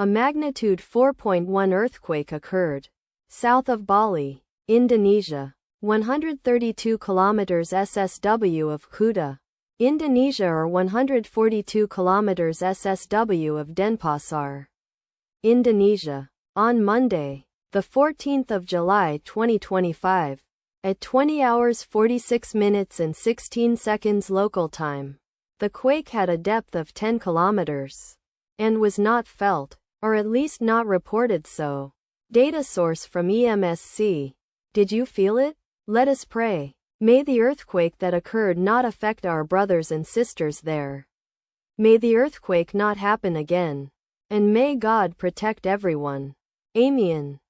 A magnitude 4.1 earthquake occurred south of Bali, Indonesia, 132 kilometers SSW of Kuta, Indonesia, or 142 kilometers SSW of Denpasar, Indonesia, on Monday, the 14th of July 2025, at 20 hours 46 minutes and 16 seconds local time. The quake had a depth of 10 kilometers and was not felt, or at least not reported so. Data source from EMSC. Did you feel it? Let us pray. May the earthquake that occurred not affect our brothers and sisters there. May the earthquake not happen again. And may God protect everyone. Amen.